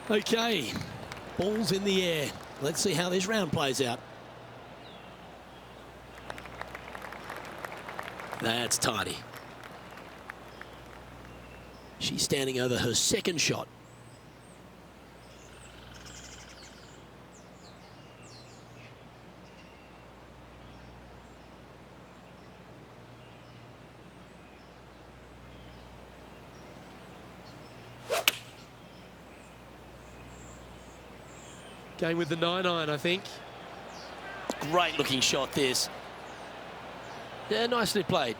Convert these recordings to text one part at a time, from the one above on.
Okay, ball's in the air. Let's see how this round plays out. That's tidy. She's standing over her second shot. Going with the 9-iron, I think. Great looking shot, this. Yeah, nicely played.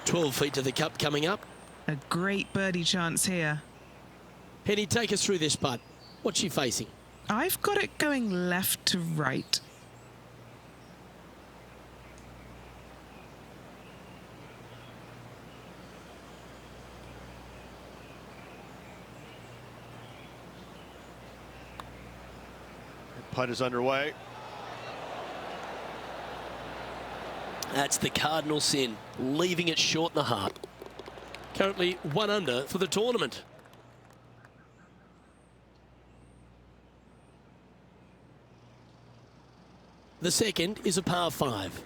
12 feet to the cup coming up. A great birdie chance here. Penny, take us through this putt. What's she facing? I've got it going left to right. Putt is underway. That's the cardinal sin, leaving it short in the heart. Currently 1 under for the tournament. The second is a par 5.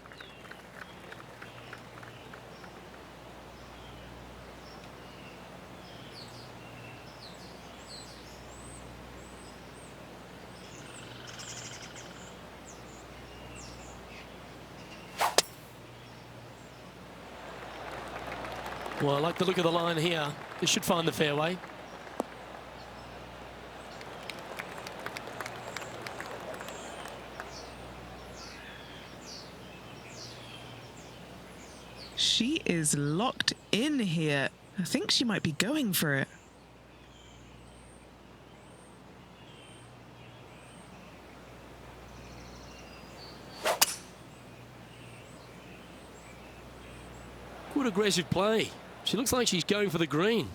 Well, I like the look of the line here. This should find the fairway. She is locked in here. I think she might be going for it. Good aggressive play. She looks like she's going for the green.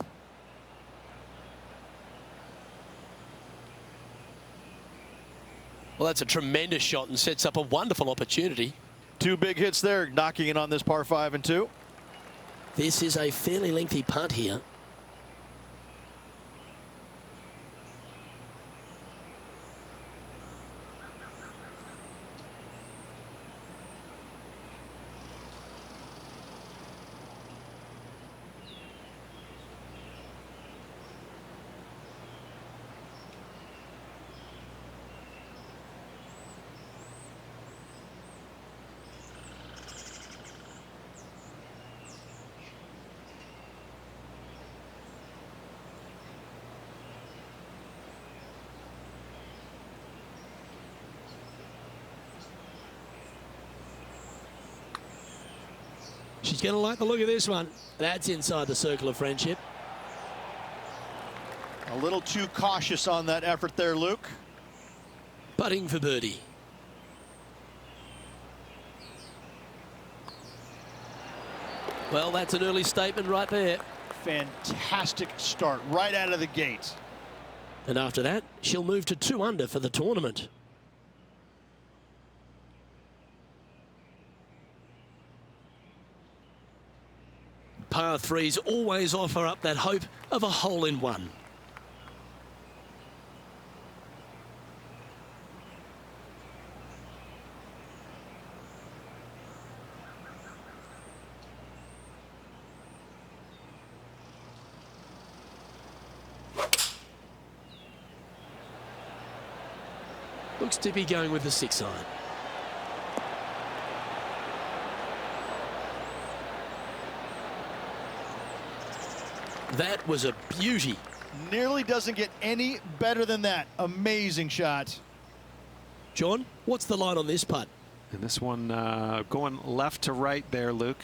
Well, that's a tremendous shot and sets up a wonderful opportunity. 2 big hits there, knocking it on this par 5 and 2. This is a fairly lengthy putt here. She's going to like the look of this one. That's inside the circle of friendship. A little too cautious on that effort there, Luke. Putting for birdie. Well, that's an early statement right there. Fantastic start right out of the gate. And after that, she'll move to 2 under for the tournament. Par 3s always offer up that hope of a hole-in-one. Looks to be going with the 6-iron. That was a beauty. Nearly doesn't get any better than that. Amazing shot. John, what's the line on this putt? And this one going left to right there, Luke.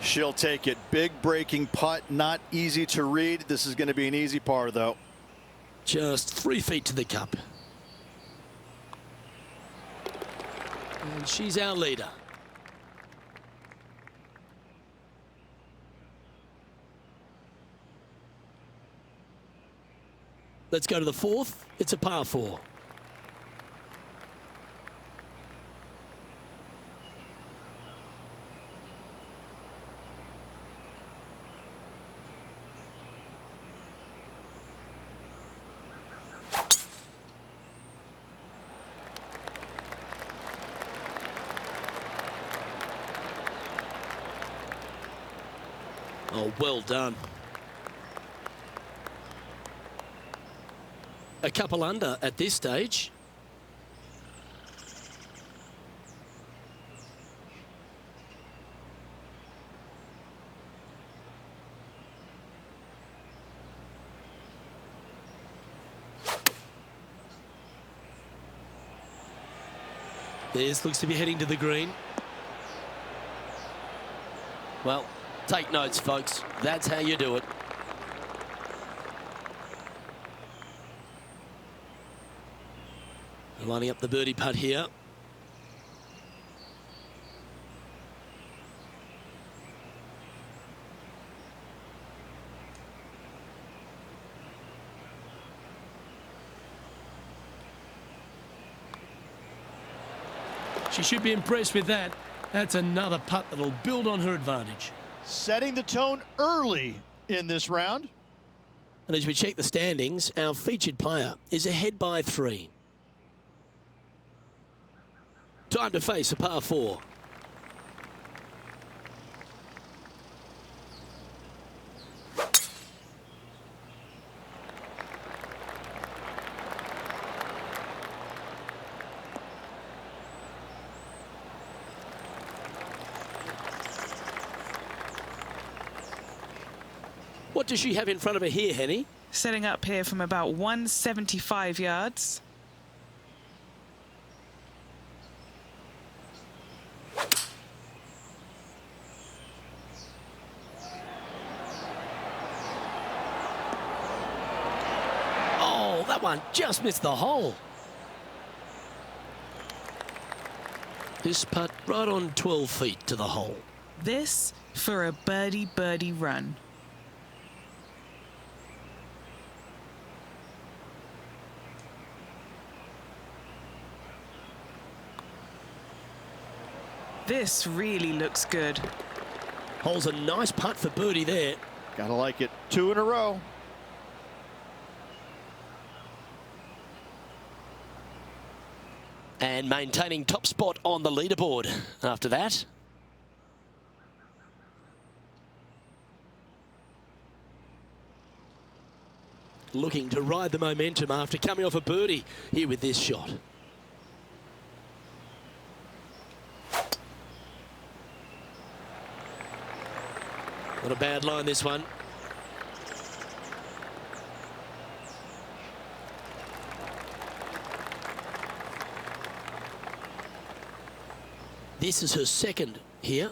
She'll take it. Big breaking putt, not easy to read. This is going to be an easy par, though. Just 3 feet to the cup. And she's our leader. Let's go to the fourth. It's a par 4. Oh, well done. A couple under at this stage. This looks to be heading to the green. Well, take notes, folks. That's how you do it. Lining up the birdie putt here. She should be impressed with that. That's another putt that'll build on her advantage. Setting the tone early in this round. And as we check the standings, our featured player is ahead by 3. Time to face a par 4. What does she have in front of her here, Henny? Setting up here from about 175 yards. Oh, that one just missed the hole. This putt right on 12 feet to the hole. This for a birdie run. This really looks good. Hole's a nice putt for birdie there. Gotta like it. 2 in a row. And maintaining top spot on the leaderboard after that. Looking to ride the momentum after coming off a birdie here with this shot. Not a bad line, this one. This is her second here.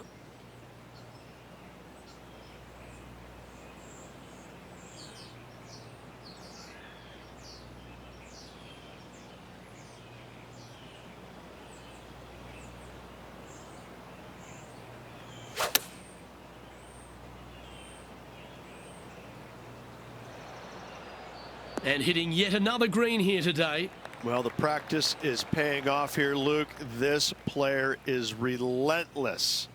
And hitting yet another green here today. Well, the practice is paying off here, Luke. This player is relentless.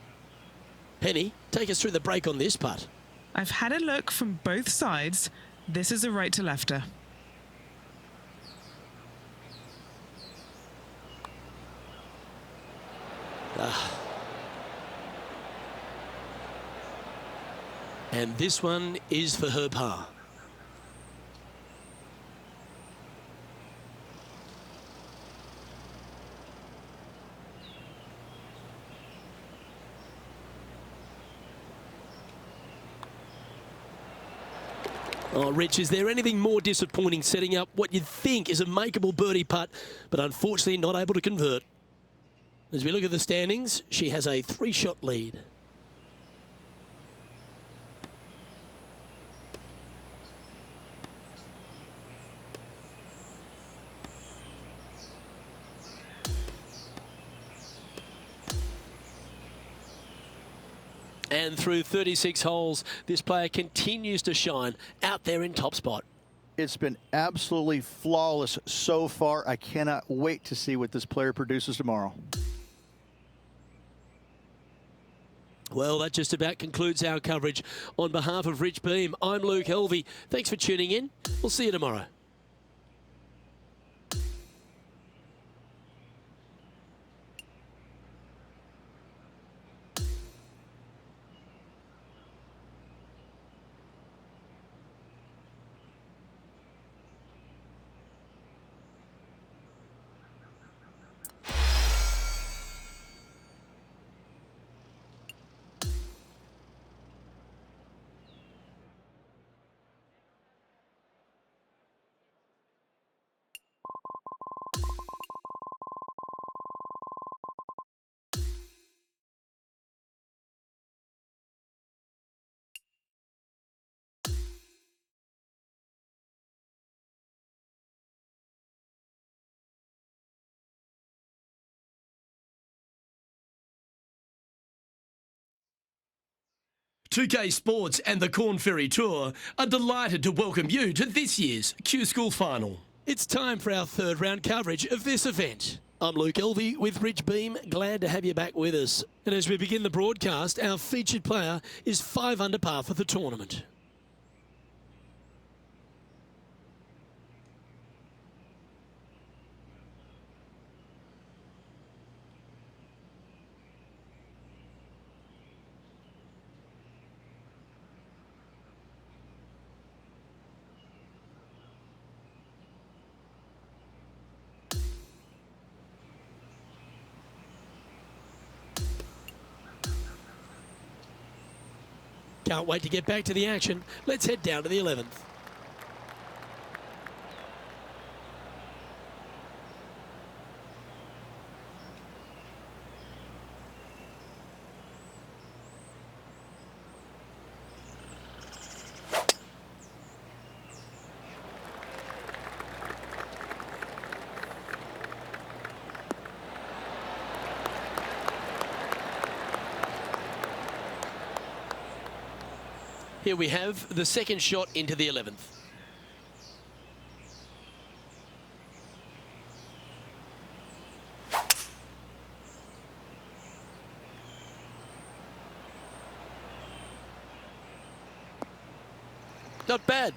Henny, take us through the break on this putt. I've had a look from both sides. This is a right to lefter. And this one is for her par. Oh, Rich, is there anything more disappointing setting up what you'd think is a makeable birdie putt, but unfortunately not able to convert? As we look at the standings, she has a 3-shot lead. And through 36 holes, this player continues to shine out there in top spot. It's been absolutely flawless so far. I cannot wait to see what this player produces tomorrow. Well, that just about concludes our coverage. On behalf of Rich Beam, I'm Luke Helvey. Thanks for tuning in. We'll see you tomorrow. Pga Sports and the Corn Ferry Tour are delighted to welcome you to this year's Q School Final. It's time for our third round coverage of this event. I'm Luke Helvey with Rich Beam. Glad to have you back with us. And as we begin the broadcast, our featured player is 5 under par for the tournament. Can't wait to get back to the action. Let's head down to the 11th. Here we have the second shot into the 11th. Not bad.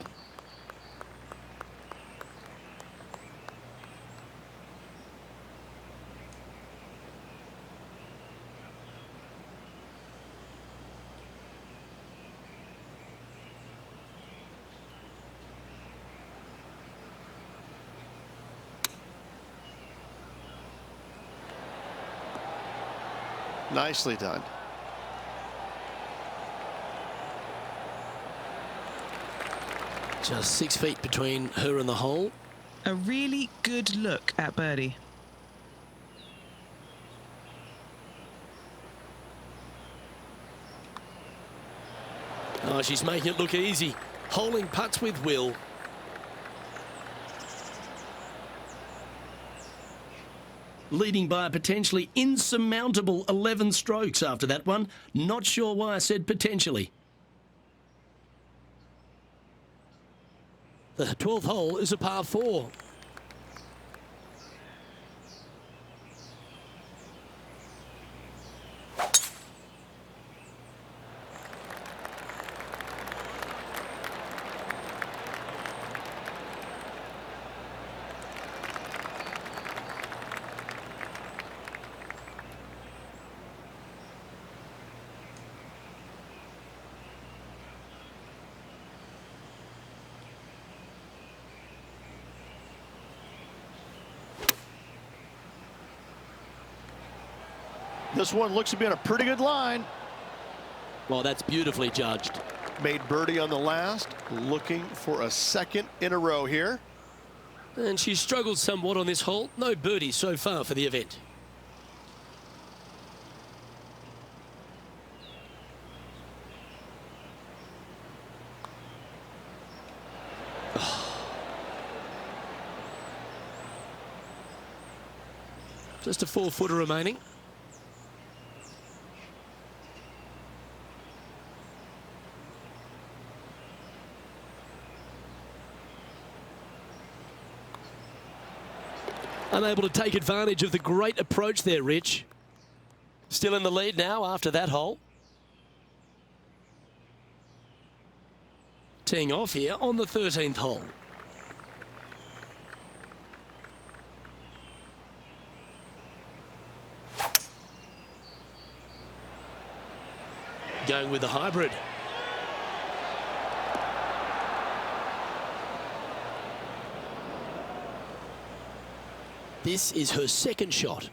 Nicely done. Just 6 feet between her and the hole. A really good look at birdie. Oh, she's making it look easy. Holing putts with will. Leading by a potentially insurmountable 11 strokes after that one. Not sure why I said potentially. The 12th hole is a par 4. This one looks to be on a pretty good line. Well, that's beautifully judged. Made birdie on the last, looking for a second in a row here. And she struggled somewhat on this hole. No birdie so far for the event. Just a 4-footer remaining. Unable to take advantage of the great approach there, Rich. Still in the lead now after that hole. Teeing off here on the 13th hole. Going with the hybrid. This is her second shot.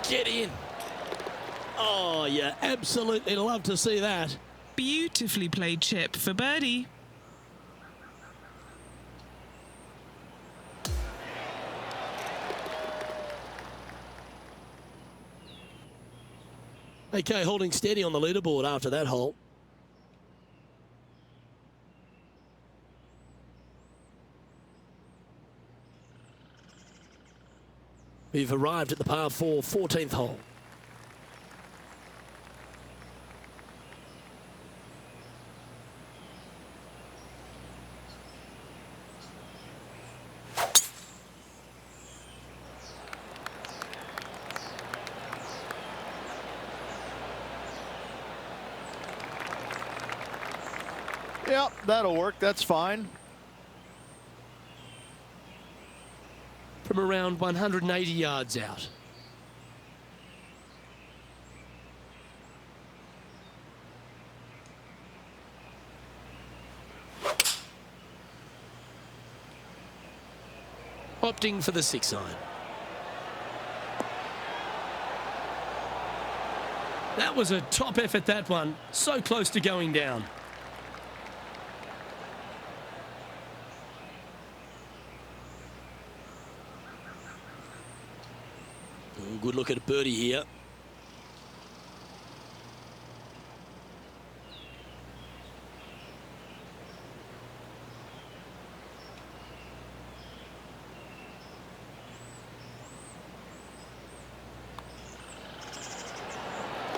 Get in. Oh, you absolutely love to see that. Beautifully played chip for birdie. Okay, holding steady on the leaderboard after that hole. We've arrived at the par 4 14th hole. Yep, that'll work. That's fine. From around 180 yards out. Opting for the 6-iron. That was a top effort, that one. So close to going down. Good look at a birdie here.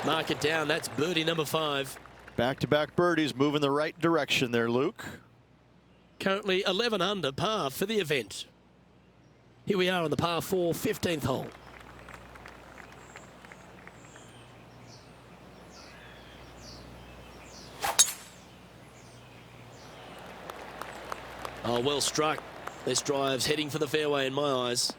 Mark it down. That's birdie number 5. Back-to-back birdies, moving the right direction there, Luke. Currently 11 under par for the event. Here we are on the par 4 15th hole. Oh, well struck. This drive's heading for the fairway in my eyes.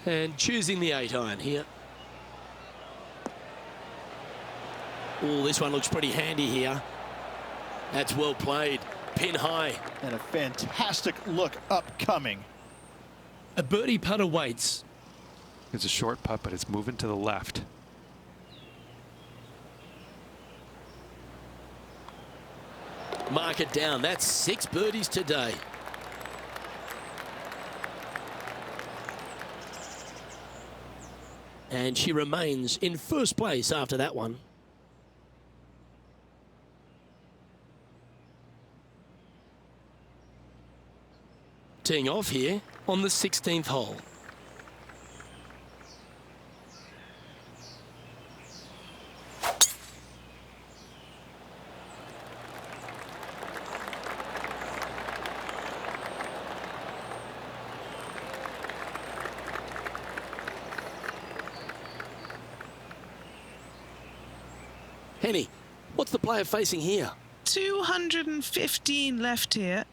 And choosing the 8-iron here. Oh, this one looks pretty handy here. That's well played. Pin high. And a fantastic look upcoming. A birdie putt awaits. It's a short putt, but it's moving to the left. Mark it down. That's 6 birdies today. And she remains in first place after that one. Teeing off here on the 16th hole. Henny, what's the player facing here? 215 left here.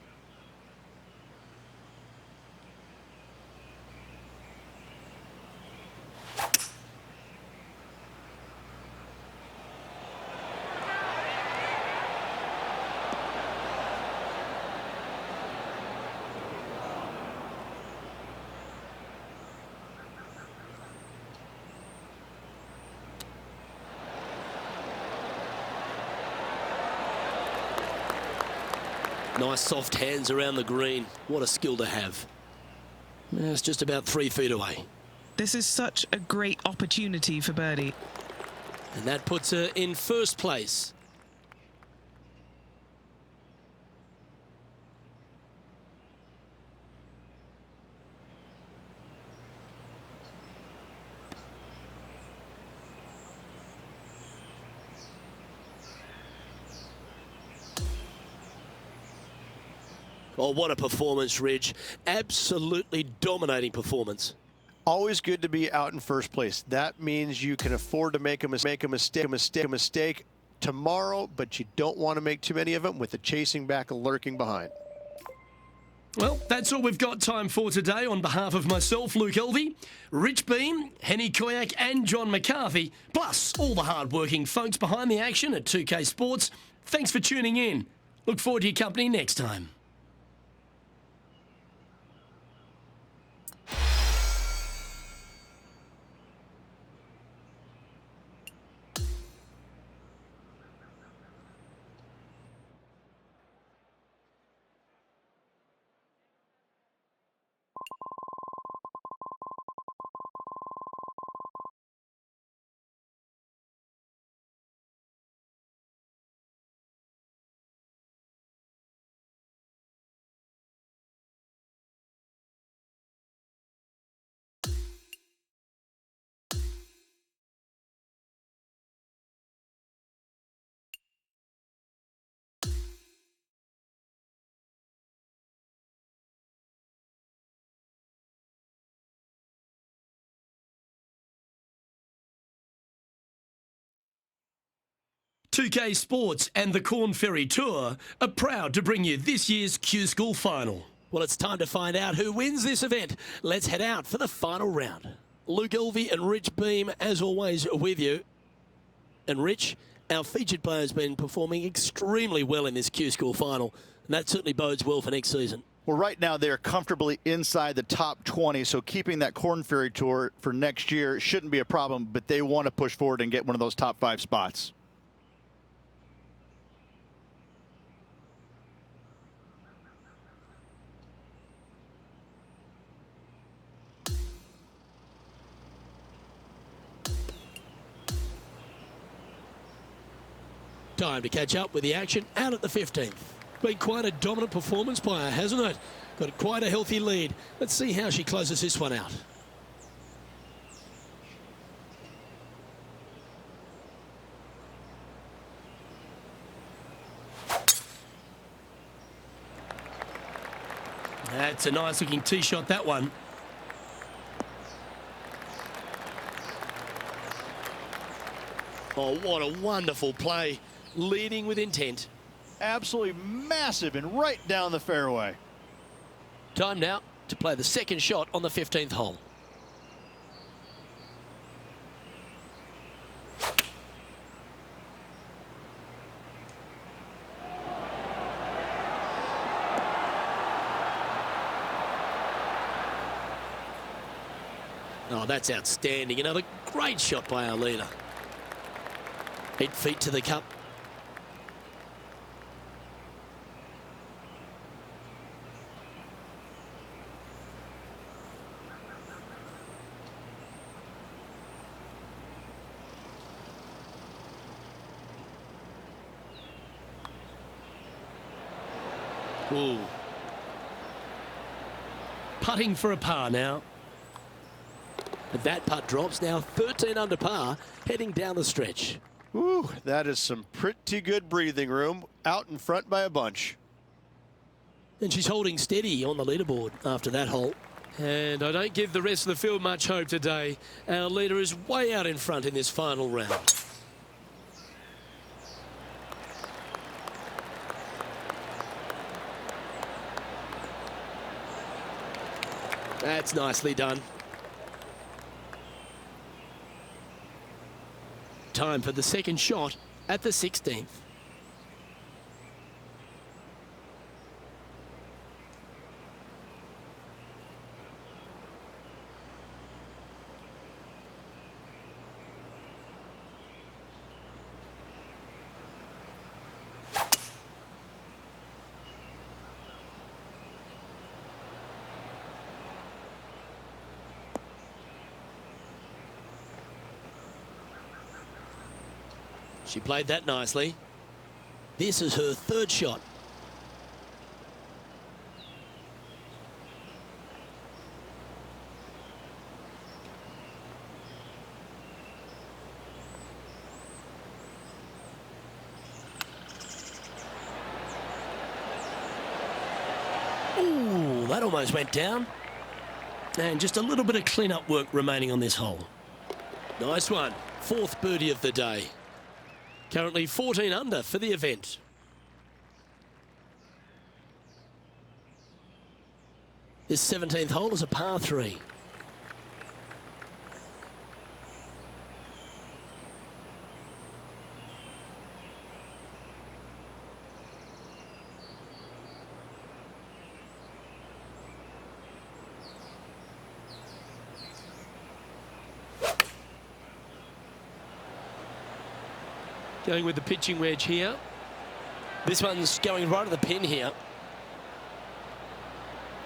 Nice soft hands around the green. What a skill to have. It's just about 3 feet away. This is such a great opportunity for birdie. And that puts her in first place. Oh, what a performance, Ridge. Absolutely dominating performance. Always good to be out in first place. That means you can afford to make a mistake tomorrow, but you don't want to make too many of them with the chasing back and lurking behind. Well, that's all we've got time for today. On behalf of myself, Luke Elvey, Rich Beam, Henny Koyak and John McCarthy, plus all the hard-working folks behind the action at 2K Sports, thanks for tuning in. Look forward to your company next time. Pga Sports and the Corn Ferry Tour are proud to bring you this year's Q School Final. Well, it's time to find out who wins this event. Let's head out for the final round. Luke Elvey and Rich Beam, as always, with you. And Rich, our featured player has been performing extremely well in this Q School Final, and that certainly bodes well for next season. Well, right now they're comfortably inside the top 20, so keeping that Corn Ferry Tour for next year shouldn't be a problem, but they want to push forward and get one of those top 5 spots. Time to catch up with the action out at the 15th. Been quite a dominant performance by her, hasn't it? Got quite a healthy lead. Let's see how she closes this one out. That's a nice looking tee shot, that one. Oh, what a wonderful play. Leading with intent. Absolutely massive and right down the fairway. Time now to play the second shot on the 15th hole. Oh, that's outstanding. Another great shot by our leader. 8 feet to the cup. Ooh. Putting for a par now. And that putt drops now 13 under par, heading down the stretch. Whew, that is some pretty good breathing room out in front by a bunch. And she's holding steady on the leaderboard after that hole. And I don't give the rest of the field much hope today. Our leader is way out in front in this final round. That's nicely done. Time for the second shot at the 16th. She played that nicely. This is her third shot. Ooh, that almost went down. And just a little bit of clean-up work remaining on this hole. Nice one. Fourth birdie of the day. Currently 14 under for the event. This 17th hole is a par 3. Going with the pitching wedge here. This one's going right at the pin here.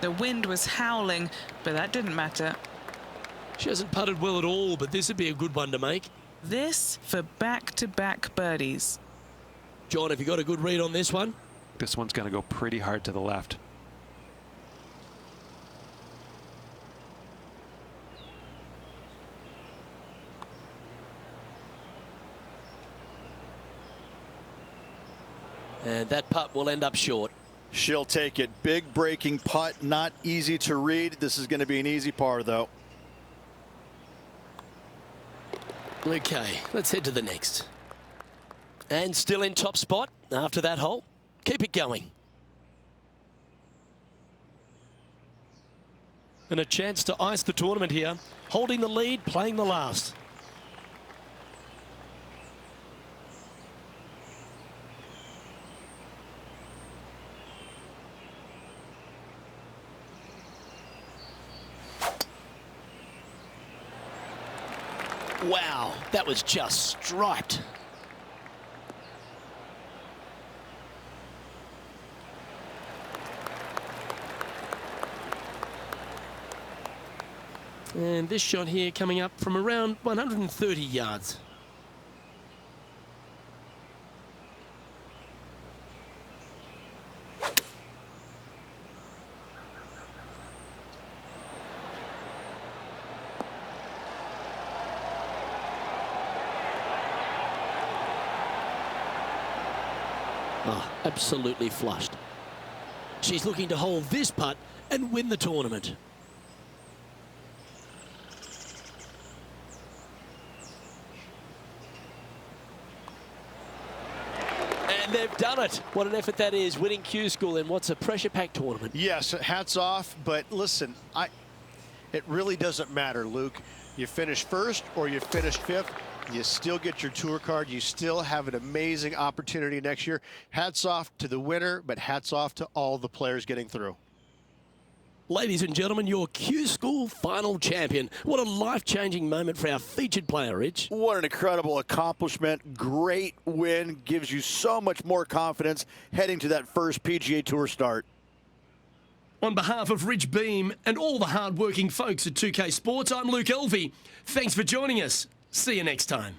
The wind was howling, but that didn't matter. She hasn't putted well at all, but this would be a good one to make. This for back-to-back birdies. John, have you got a good read on this one? This one's going to go pretty hard to the left. And that putt will end up short. She'll take it. Big breaking putt, not easy to read. This is going to be an easy par, though. Okay, let's head to the next. And still in top spot after that hole. Keep it going. And a chance to ice the tournament here. Holding the lead, playing the last. Wow, that was just striped. And this shot here coming up from around 130 yards. Oh, absolutely flushed. She's looking to hold this putt and win the tournament. And they've done it. What an effort that is, winning Q School in what's a pressure-packed tournament. Yes, hats off, but listen, it really doesn't matter, Luke. You finish first or you finish fifth, you still get your tour card. You still have an amazing opportunity next year. Hats off to the winner, but hats off to all the players getting through. Ladies and gentlemen, your Q School final champion. What a life-changing moment for our featured player, Rich. What an incredible accomplishment. Great win. Gives you so much more confidence heading to that first PGA Tour start. On behalf of Rich Beam and all the hard-working folks at 2K Sports, I'm Luke Elvey. Thanks for joining us. See you next time.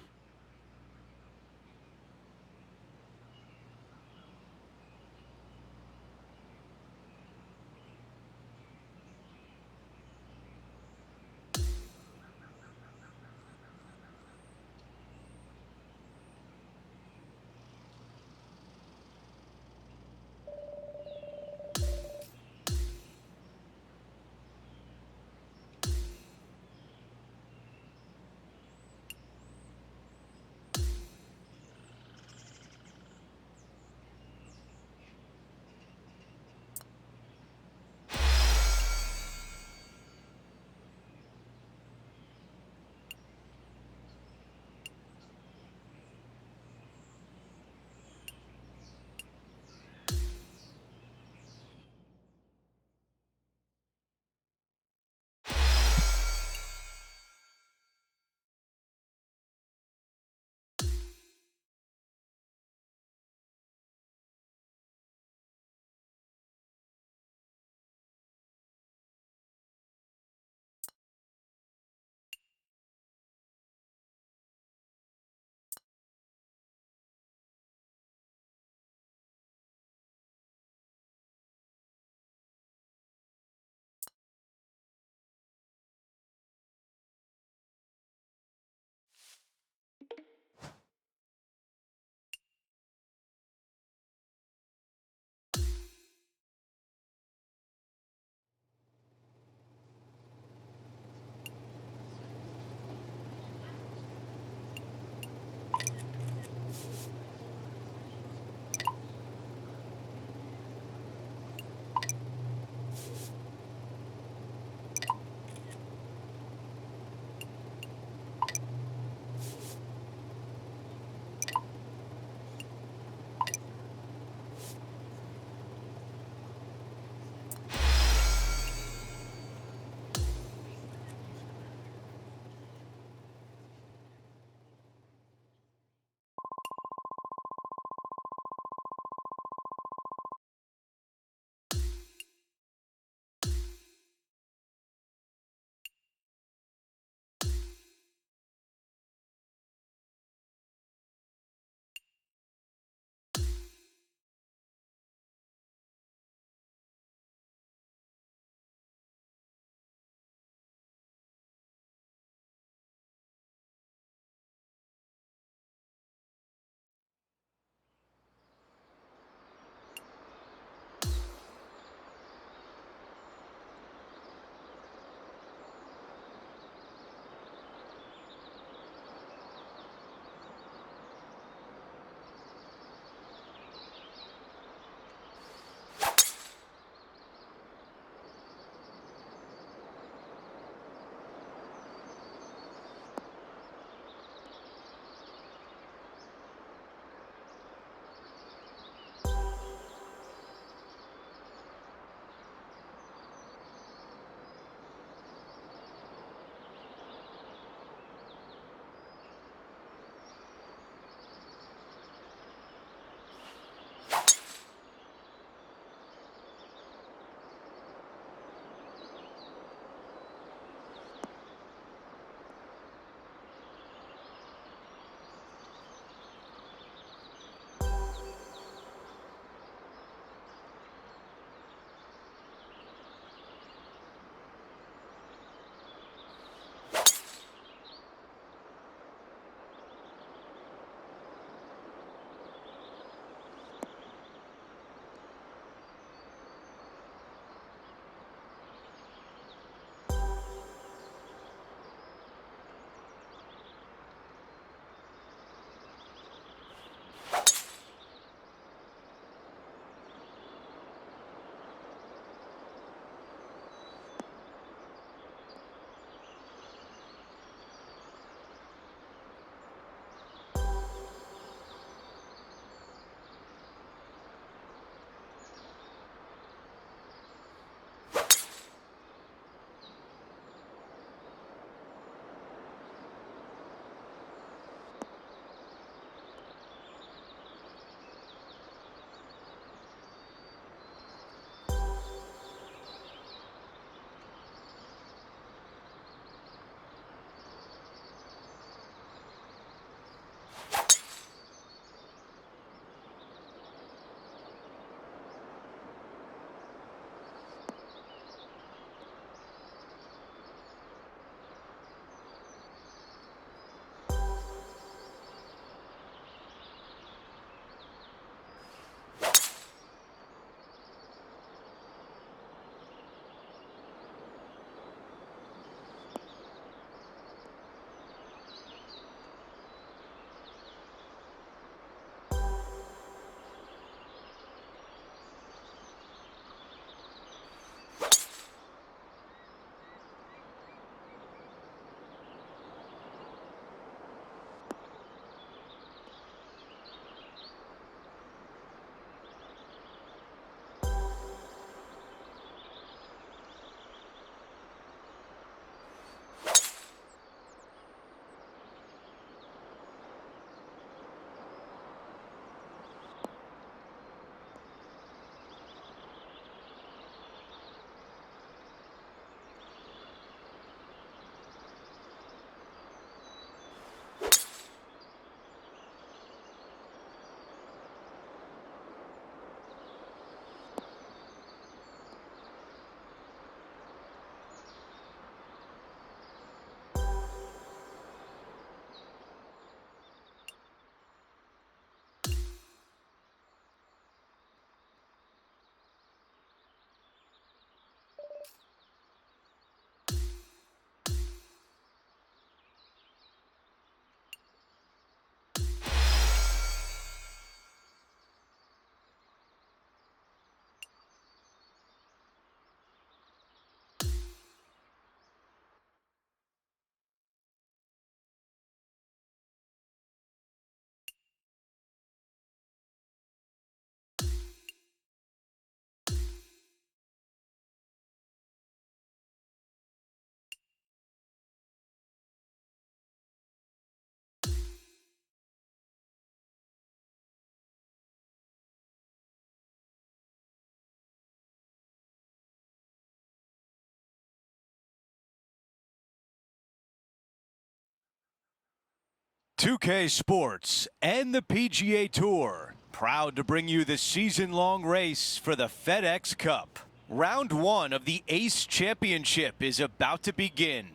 2K Sports and the PGA Tour, proud to bring you the season-long race for the FedEx Cup. Round 1 of the Ace Championship is about to begin.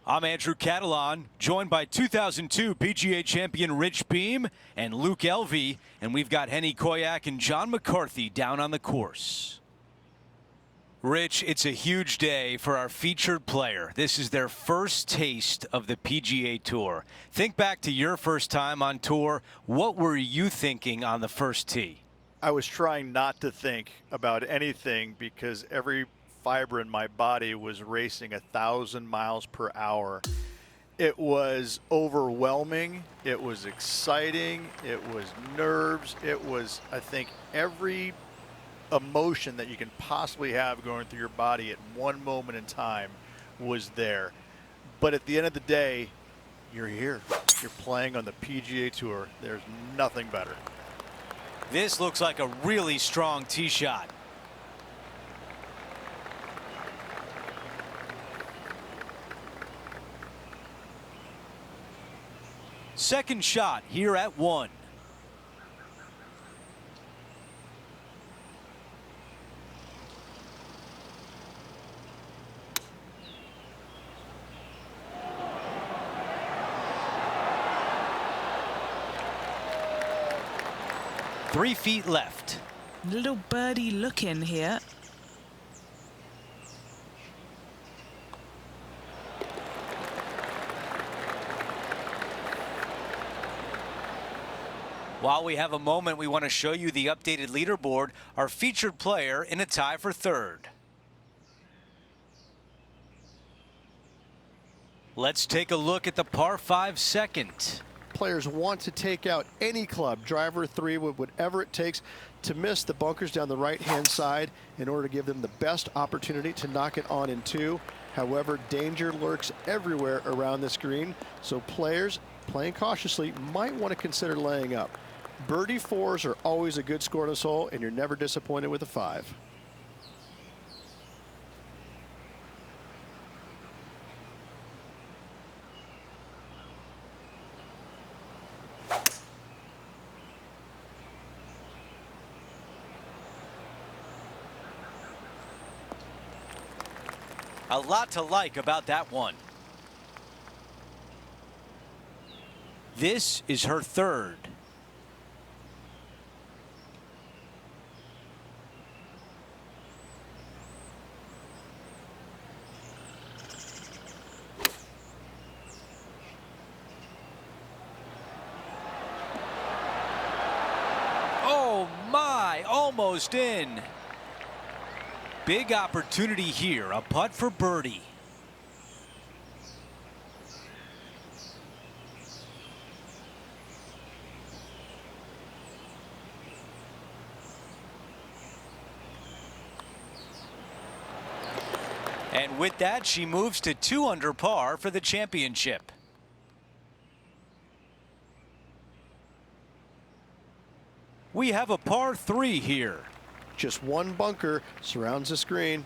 I'm Andrew Catalan, joined by 2002 PGA champion Rich Beem and Luke Elvey, and we've got Henny Koyak and John McCarthy down on the course. Rich, it's a huge day for our featured player. This is their first taste of the PGA Tour. Think back to your first time on tour. What were you thinking on the first tee? I was trying not to think about anything because every fiber in my body was racing 1,000 miles per hour. It was overwhelming. It was exciting. It was nerves. It was, I think, every emotion that you can possibly have going through your body at one moment in time was there. But at the end of the day, you're here. You're playing on the PGA Tour. There's nothing better. This looks like a really strong tee shot. Second shot here at 1. Three feet left. Little birdie look in here. While we have a moment, we want to show you the updated leaderboard, our featured player in a tie for third. Let's take a look at the par 5 second. Players want to take out any club, driver 3, with whatever it takes to miss the bunkers down the right-hand side in order to give them the best opportunity to knock it on in 2. However, danger lurks everywhere around this green, so players playing cautiously might want to consider laying up. Birdie 4s are always a good score in this hole, and you're never disappointed with a 5. A lot to like about that one. This is her third. Oh my, almost in. Big opportunity here, a putt for birdie. And with that, she moves to 2 under par for the championship. We have a par 3 here. Just one bunker surrounds the screen.